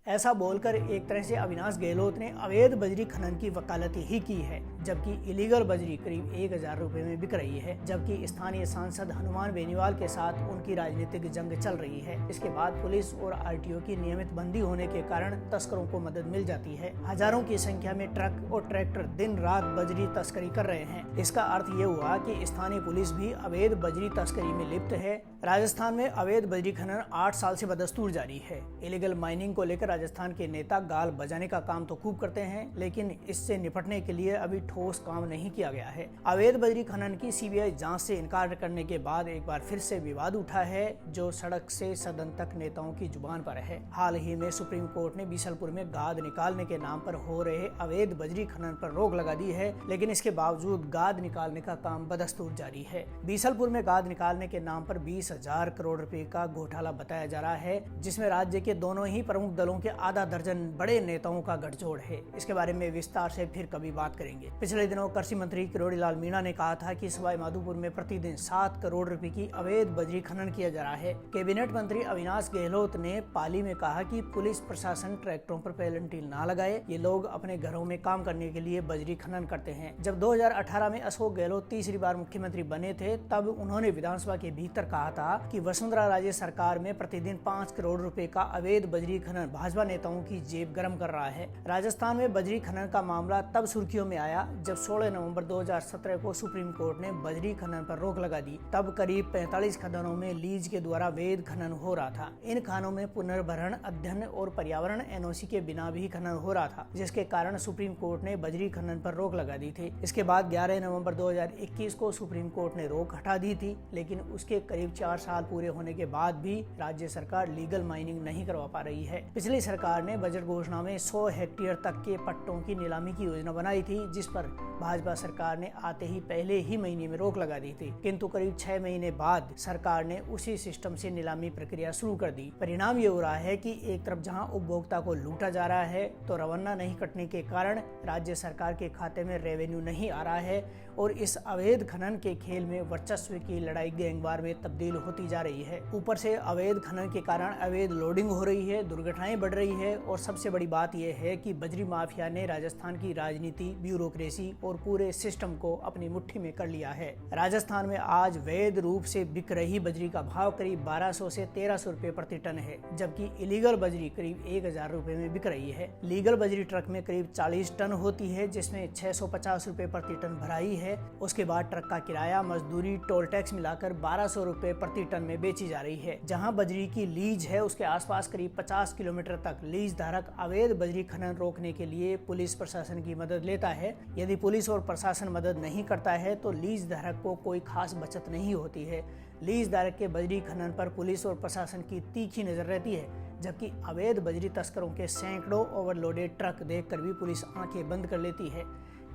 ऐसा बोलकर एक तरह से अविनाश गहलोत ने अवैध बजरी खनन की वकालत ही की है, जबकि इलीगल बजरी करीब 1000 रुपए में बिक रही है। जबकि स्थानीय सांसद हनुमान बेनीवाल के साथ उनकी राजनीतिक जंग चल रही है। इसके बाद पुलिस और आरटीओ की नियमित बंदी होने के कारण तस्करों को मदद मिल जाती है। हजारों की संख्या में ट्रक और ट्रैक्टर दिन रात बजरी तस्करी कर रहे हैं। इसका अर्थ ये हुआ कि स्थानीय पुलिस भी अवैध बजरी तस्करी में लिप्त है। राजस्थान में अवैध बजरी खनन 8 साल से बदस्तूर जारी है। इलीगल माइनिंग को लेकर राजस्थान के नेता गाल बजाने का काम तो खूब करते हैं, लेकिन इससे निपटने के लिए अभी ठोस काम नहीं किया गया है। अवैध बजरी खनन की सीबीआई जांच से इनकार करने के बाद एक बार फिर से विवाद उठा है, जो सड़क से सदन तक नेताओं की जुबान पर है। हाल ही में सुप्रीम कोर्ट ने बीसलपुर में गाद निकालने के नाम पर हो रहे अवैध बजरी खनन पर रोक लगा दी है, लेकिन इसके बावजूद गाद निकालने का काम बदस्तूर जारी है। बीसलपुर में गाद निकालने के नाम पर 20,000 करोड़ रुपए का घोटाला बताया जा रहा है, जिसमें राज्य के दोनों ही प्रमुख दलों के आधा दर्जन बड़े नेताओं का गठजोड़ है। इसके बारे में विस्तार से फिर कभी बात करेंगे। पिछले दिनों कृषि मंत्री किरोड़ी लाल मीणा ने कहा था कि सवाई माधोपुर में प्रतिदिन 7 करोड़ रुपए की अवैध बजरी खनन किया जा रहा है। कैबिनेट मंत्री अविनाश गहलोत ने पाली में कहा कि पुलिस प्रशासन ट्रैक्टरों पर पेनल्टी ना लगाए, ये लोग अपने घरों में काम करने के लिए बजरी खनन करते हैं। जब 2018 में अशोक गहलोत तीसरी बार मुख्यमंत्री बने थे, तब उन्होंने विधानसभा के भीतर कहा था कि वसुंधरा राजे सरकार में प्रतिदिन 5 करोड़ रुपए का अवैध बजरी खनन भाजपा नेताओं की जेब गर्म कर रहा है। राजस्थान में बजरी खनन का मामला तब सुर्खियों में आया जब 16 नवंबर 2017 को सुप्रीम कोर्ट ने बजरी खनन पर रोक लगा दी। तब करीब 45 खदानों में लीज के द्वारा अवैध खनन हो रहा था। इन खानों में पुनर्भरण, अध्ययन और पर्यावरण एनओसी के बिना भी खनन हो रहा था, जिसके कारण सुप्रीम कोर्ट ने बजरी खनन पर रोक लगा दी थी। इसके बाद 11 नवंबर 2021 को सुप्रीम कोर्ट ने रोक हटा दी थी, लेकिन उसके करीब 4 साल पूरे होने के बाद भी राज्य सरकार लीगल माइनिंग नहीं करवा पा रही है। पिछली सरकार ने बजट घोषणा में 100 हेक्टेयर तक के पट्टों की नीलामी की योजना बनाई थी, जिस पर भाजपा सरकार ने आते ही पहले ही महीने में रोक लगा दी थी, किंतु करीब 6 महीने बाद सरकार ने उसी सिस्टम से नीलामी प्रक्रिया शुरू कर दी। परिणाम ये हो रहा है कि एक तरफ जहां उपभोक्ता को लूटा जा रहा है, तो रवाना नहीं कटने के कारण राज्य सरकार के खाते में रेवेन्यू नहीं आ रहा है और इस अवैध खनन के खेल में वर्चस्व की लड़ाई गैंगवार में तब्दील होती जा रही है। ऊपर से अवैध खनन के कारण अवैध लोडिंग हो रही है, दुर्घटनाएं बढ़ रही है और सबसे बड़ी बात यह है कि बजरी माफिया ने राजस्थान की राजनीति, ब्यूरोक्रेसी और पूरे सिस्टम को अपनी मुट्ठी में कर लिया है। राजस्थान में आज वैध रूप से बिक रही बजरी का भाव करीब 1200 से 1300 रुपए प्रति टन है, जबकि इलीगल बजरी करीब 1000 रुपए में बिक रही है। लीगल बजरी ट्रक में करीब 40 टन होती है, जिसमें 650 रुपए प्रति टन भराई है। उसके बाद ट्रक का किराया, मजदूरी, टोल टैक्स मिलाकर 1200 रुपए प्रति टन में बेची जा रही है। जहां बजरी की लीज है, उसके आसपास करीब 50 किलोमीटर तक लीज धारक अवैध बजरी खनन रोकने के लिए पुलिस प्रशासन की मदद लेता है। यदि पुलिस और प्रशासन मदद नहीं करता है, तो लीज धारक को कोई खास बचत नहीं होती है। लीज धारक के बजरी खनन पर पुलिस और प्रशासन की तीखी नजर रहती है, जबकि अवैध बजरी तस्करों के सैकड़ों ओवरलोडेड ट्रक देखकर भी पुलिस आंखें बंद कर लेती है।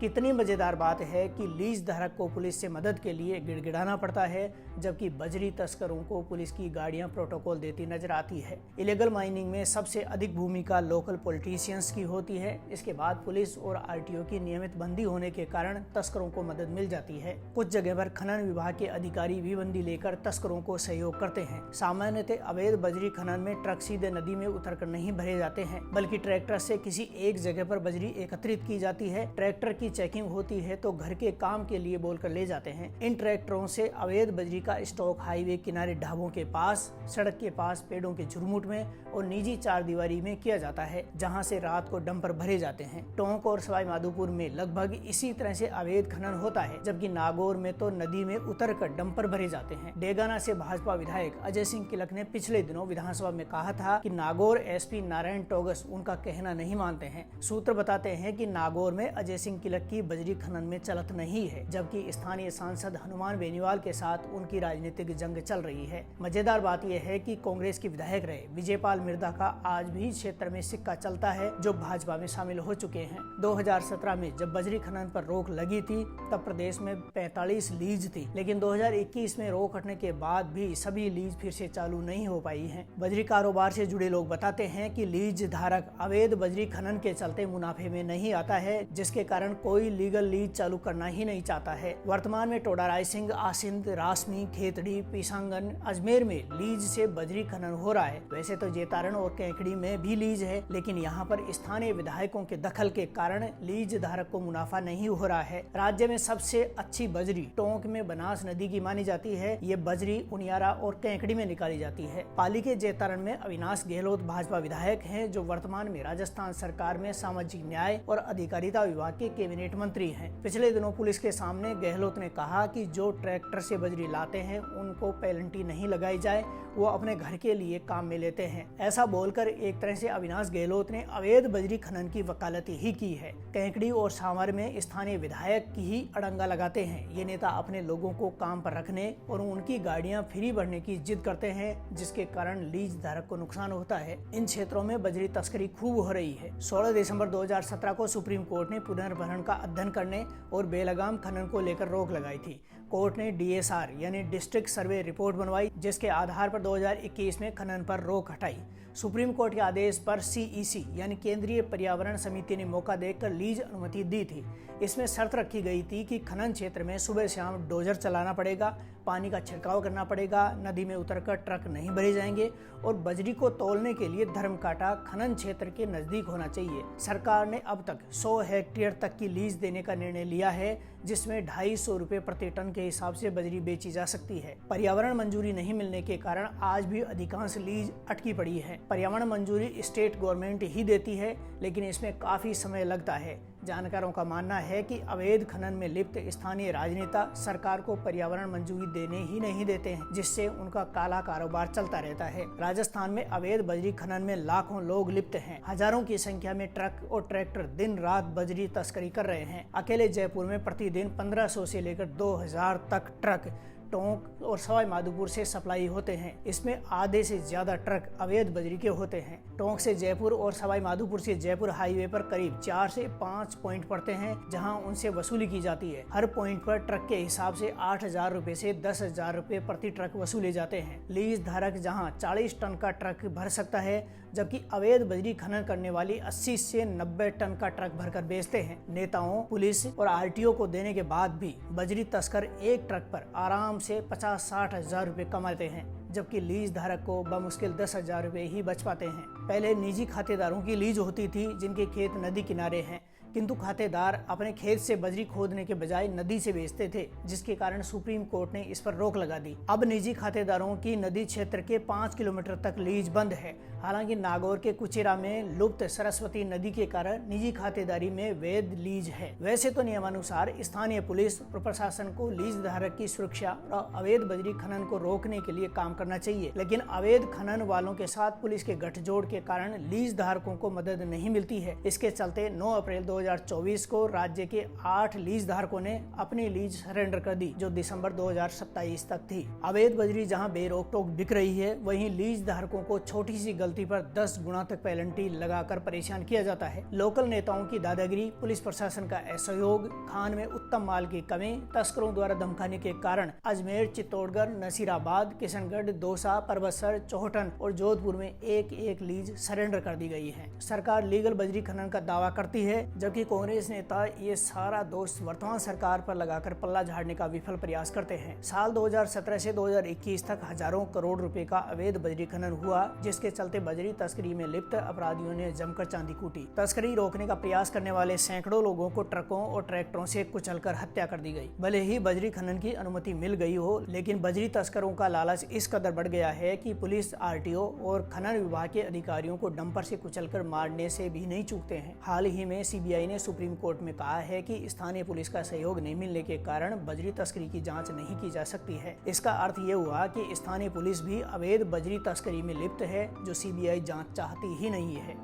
कितनी मजेदार बात है कि लीज धारक को पुलिस से मदद के लिए गिड़गिड़ाना पड़ता है, जबकि बजरी तस्करों को पुलिस की गाड़ियां प्रोटोकॉल देती नजर आती है। इलीगल माइनिंग में सबसे अधिक भूमिका लोकल पॉलिटिशियंस की होती है। इसके बाद पुलिस और आरटीओ की नियमित बंदी होने के कारण तस्करों को मदद मिल जाती है। कुछ जगह पर खनन विभाग के अधिकारी भी बंदी लेकर तस्करों को सहयोग करते हैं। सामान्यतः अवैध बजरी खनन में ट्रक सीधे नदी में उतरकर नहीं भरे जाते हैं, बल्कि ट्रैक्टर से किसी एक जगह पर बजरी एकत्रित की जाती है। ट्रैक्टर की चेकिंग होती है तो घर के काम के लिए बोलकर ले जाते हैं। इन ट्रैक्टरों से अवैध बजरी का स्टॉक हाईवे किनारे ढाबों के पास, सड़क के पास, पेड़ों के झुरमुट में और निजी चारदीवारी में किया जाता है, जहां से रात को डंपर भरे जाते हैं। टोंक और सवाई माधोपुर में लगभग इसी तरह से अवैध खनन होता है, जबकि नागौर में तो नदी में उतरकर डंपर भरे जाते हैं। डेगाना से भाजपा विधायक अजय सिंह किलक ने पिछले दिनों विधानसभा में कहा था कि नागौर एसपी नारायण टोगस उनका कहना नहीं मानते हैं। सूत्र बताते हैं कि नागौर में अजय सिंह किलक की बजरी खनन में चलत नहीं है, जबकि स्थानीय सांसद हनुमान बेनीवाल के साथ उनकी राजनीतिक जंग चल रही है। मजेदार बात यह है कि कांग्रेस के विधायक रहे विजयपाल मिर्धा का आज भी क्षेत्र में सिक्का चलता है, जो भाजपा में शामिल हो चुके हैं। 2017 में जब बजरी खनन पर रोक लगी थी, तब प्रदेश में 45 लीज थी, लेकिन 2021 में रोक हटने के बाद भी सभी लीज फिर से चालू नहीं हो पाई है। बजरी कारोबार से जुड़े लोग बताते हैं कि लीज धारक अवैध बजरी खनन के चलते मुनाफे में नहीं आता है, जिसके कारण कोई लीगल लीज चालू करना ही नहीं चाहता है। वर्तमान में टोडा रायसिंह, आसिंद, रासमी, खेतड़ी, पीसांगन, अजमेर में लीज से बजरी खनन हो रहा है। वैसे तो जेतारण और कैंकड़ी में भी लीज है, लेकिन यहाँ पर स्थानीय विधायकों के दखल के कारण लीज धारक को मुनाफा नहीं हो रहा है। राज्य में सबसे अच्छी बजरी टोंक में बनास नदी की मानी जाती है। ये बजरी उनियारा और कैंकड़ी में निकाली जाती है। पाली के जेतारण में अविनाश गहलोत भाजपा विधायक हैं, जो वर्तमान में राजस्थान सरकार में सामाजिक न्याय और अधिकारिता विभाग के कैबिनेट मंत्री हैं। पिछले दिनों पुलिस के सामने गहलोत ने कहा कि जो ट्रैक्टर से बजरी लाते हैं उनको पेनल्टी नहीं लगाई जाए, वो अपने घर के लिए काम में लेते हैं। ऐसा बोलकर एक तरह से अविनाश गहलोत ने अवैध बजरी खनन की वकालती ही की है। कैंकड़ी और सावर में स्थानीय विधायक की ही अड़ंगा लगाते हैं। ये नेता अपने लोगों को काम पर रखने और उनकी गाड़ियां फ्री भरने की जिद करते हैं, जिसके कारण लीज धारक को नुकसान होता है। इन क्षेत्रों में बजरी तस्करी खूब हो रही है। 16 दिसंबर 2017 को सुप्रीम कोर्ट ने पुनर्भरण का अध्ययन करने और बेलगाम खनन को लेकर रोक लगाई थी। कोर्ट ने DSR यानी डिस्ट्रिक्ट सर्वे रिपोर्ट बनवाई, जिसके आधार पर 2021 में खनन पर रोक हटाई। सुप्रीम कोर्ट के आदेश पर CEC यानी केंद्रीय पर्यावरण समिति ने मौका देखकर लीज अनुमति दी थी। इसमें शर्त रखी गई थी कि खनन क्षेत्र में सुबह शाम डोजर चलाना पड़ेगा, पानी का छिड़काव करना पड़ेगा, नदी में उतरकर ट्रक नहीं भरे जाएंगे और बजरी को तौलने के लिए धर्मकांटा खनन क्षेत्र के नजदीक होना चाहिए। सरकार ने अब तक 100 हेक्टेयर तक की लीज देने का निर्णय लिया है, जिसमें 250 रुपए प्रति टन के हिसाब से बजरी बेची जा सकती है। पर्यावरण मंजूरी नहीं मिलने के कारण आज भी अधिकांश लीज अटकी पड़ी है। पर्यावरण मंजूरी स्टेट गवर्नमेंट ही देती है, लेकिन इसमें काफी समय लगता है। जानकारों का मानना है कि अवैध खनन में लिप्त स्थानीय राजनेता सरकार को पर्यावरण मंजूरी देने ही नहीं देते हैं, जिससे उनका काला कारोबार चलता रहता है। राजस्थान में अवैध बजरी खनन में लाखों लोग लिप्त हैं। हजारों की संख्या में ट्रक और ट्रैक्टर दिन रात बजरी तस्करी कर रहे हैं। अकेले जयपुर में प्रतिदिन 1500 से लेकर 2000 तक ट्रक टोंक और सवाई माधोपुर से सप्लाई होते हैं। इसमें आधे से ज्यादा ट्रक अवैध बजरी के होते हैं। टोंक से जयपुर और सवाई माधोपुर से जयपुर हाईवे पर करीब 4 से 5 पॉइंट पड़ते हैं, जहां उनसे वसूली की जाती है। हर पॉइंट पर ट्रक के हिसाब से 8000 रुपए से 10,000 रुपए प्रति ट्रक वसूले जाते हैं। लीज धारक जहां 40 टन का ट्रक भर सकता है, जबकि अवैध बजरी खनन करने वाली 80 से 90 टन का ट्रक भरकर बेचते हैं। नेताओं, पुलिस और RTO को देने के बाद भी बजरी तस्कर एक ट्रक पर आराम से 50-60 हजार रुपए कमाते हैं, जबकि लीज धारक को बमुश्किल 10,000 रुपए ही बच पाते हैं। पहले निजी खातेदारों की लीज होती थी, जिनके खेत नदी किनारे हैं, किंतु खातेदार अपने खेत से बजरी खोदने के बजाय नदी से बेचते थे, जिसके कारण सुप्रीम कोर्ट ने इस पर रोक लगा दी। अब निजी खातेदारों की नदी क्षेत्र के 5 किलोमीटर तक लीज बंद है। हालांकि नागौर के कुचेरा में लुप्त सरस्वती नदी के कारण निजी खातेदारी में वैध लीज है। वैसे तो नियमानुसार स्थानीय पुलिस और प्रशासन को लीज धारक की सुरक्षा और अवैध बजरी खनन को रोकने के लिए काम करना चाहिए, लेकिन अवैध खनन वालों के साथ पुलिस के गठजोड़ के कारण लीज धारकों को मदद नहीं मिलती है। इसके चलते 9 अप्रैल 2024 को राज्य के 8 लीज धारकों ने अपनी लीज सरेंडर कर दी, जो दिसंबर 2027 तक थी। अवैध बजरी जहां बेरोक टोक बिक रही है, वहीं लीज धारकों को छोटी सी गलती पर 10 गुना तक पेनल्टी लगाकर परेशान किया जाता है। लोकल नेताओं की दादागिरी, पुलिस प्रशासन का असहयोग, खान में उत्तम माल की कमी, तस्करों द्वारा धमकाने के कारण अजमेर, चित्तौड़गढ़, नसीराबाद, किशनगढ़, दौसा, परबतसर, चौहटन और जोधपुर में एक लीज सरेंडर कर दी गई है। सरकार लीगल बजरी खनन का दावा करती है, जबकि कांग्रेस नेता ये सारा दोष वर्तमान सरकार पर लगाकर पल्ला झाड़ने का विफल प्रयास करते हैं। साल 2017 से 2021 तक हजारों करोड़ रुपए का अवैध बजरी खनन हुआ, जिसके चलते बजरी तस्करी में लिप्त अपराधियों ने जमकर चांदी कूटी। तस्करी रोकने का प्रयास करने वाले सैकड़ों लोगों को ट्रकों और ट्रैक्टरों से कुचलकर हत्या कर दी गई। भले ही बजरी खनन की अनुमति मिल गई हो, लेकिन बजरी तस्करों का लालच इस कदर बढ़ गया है कि पुलिस, RTO और खनन विभाग के अधिकारियों को डंपर से कुचलकर मारने से भी नहीं चूकते हैं। हाल ही में CBI ने सुप्रीम कोर्ट में कहा है कि स्थानीय पुलिस का सहयोग नहीं मिलने के कारण बजरी तस्करी की जांच नहीं की जा सकती है। इसका अर्थ ये हुआ कि स्थानीय पुलिस भी अवैध बजरी तस्करी में लिप्त है, जो CBI जांच चाहती ही नहीं है।